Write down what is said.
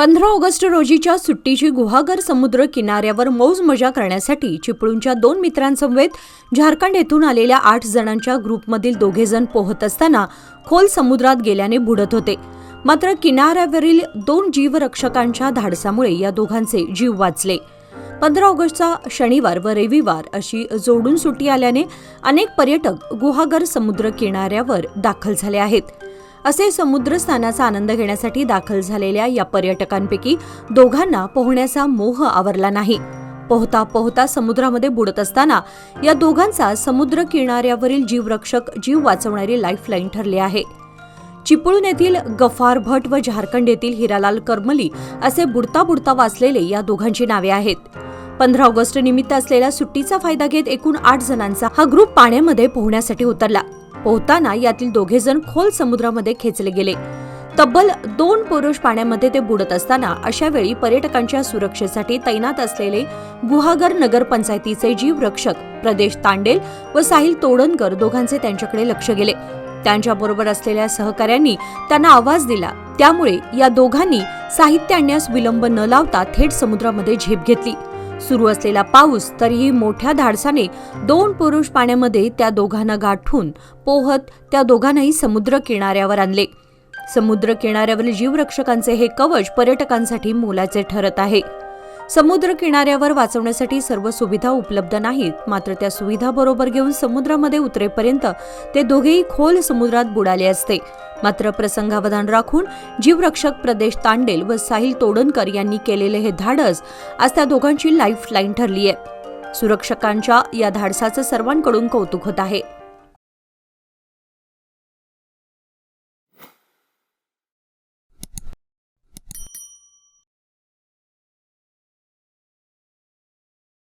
15 August रोजीच्या सुट्टीची गुहागर समुद्र किनाऱ्यावर मौज मजा करण्यासाठी चिपळूणच्या 2 मित्रांसमवेत झारखंड येथून आलेल्या 8 जणांच्या ग्रुपमधील 2 जण पोहत असताना खोल समुद्रात गेल्याने बुडत होते. मात्र किनाऱ्यावरील 2 जीवरक्षकांच्या धाडसामुळे या दोघांचे जीव वाचले. 15 ऑगस्टचा शनिवार व रविवार अशी जोडून सुट्टी आल्याने अनेक पर्यटक गुहागर समुद्र किनाऱ्यावर दाखल झाले आहेत. असे समुद्रस्नानाचा आनंद घेण्यासाठी दाखल झालेल्या या पर्यटकांपैकी दोघांना पोहण्याचा मोह आवरला नाही. पोहता पोहता समुद्रामध्ये बुडत असताना या दोघांचा समुद्र किनाऱ्यावरील जीवरक्षक जीव वाचवणारी लाईफलाईन ठरली आहे. चिपळूण येथील गफार भट व झारखंड येथील हिरालाल करमली असे बुडता बुडता वाचलेले या दोघांची नावे आहेत. 15 ऑगस्ट निमित्त असलेल्या सुट्टीचा फायदा घेत एकूण 8 जणांचा हा ग्रुप पाण्यामध्ये पोहण्यासाठी उतरला. पोहताना यातील 2 जण खोल समुद्रामध्ये खेचले गेले. तब्बल 2 पुरुष पाण्यामध्ये ते बुडत असताना अशा वेळी पर्यटकांच्या सुरक्षेसाठी तैनात असलेले गुहागर नगरपंचायतीचे जीवरक्षक प्रदेश तांडेल व साहिल तोडणकर दोघांचे त्यांच्याकडे लक्ष गेले. त्यांच्याबरोबर असलेल्या सहकाऱ्यांनी त्यांना आवाज दिला. त्यामुळे या दोघांनी साहित्य आणण्यास विलंब न लावता थेट समुद्रामध्ये झेप घेतली. सुरू असलेला पाऊस तरीही मोठ्या धाडसाने 2 पुरुष पाण्यामध्ये त्या दोघांना गाठून पोहत त्या दोघांनाही समुद्र किनाऱ्यावर आणले. समुद्र किनाऱ्यावरील जीवरक्षकांचे हे कवच पर्यटकांसाठी मोलाचे ठरत आहे. समुद्र किनाऱ्यावर वाचवण्यासाठी सर्व सुविधा उपलब्ध नाहीत, मात्र त्या सुविधा बरोबर घेऊन समुद्रामध्ये उतरेपर्यंत ते दोघेही खोल समुद्रात बुडाले असते. मात्र प्रसंगावधान राखून जीवरक्षक प्रदेश तांडेल व साहिल तोडणकर यांनी केलेले हे धाडस आज त्या दोघांची लाईफलाईन ठरली आहे. सुरक्षकांच्या या धाडसाचं सर्वांकडून कौतुक होत आहे.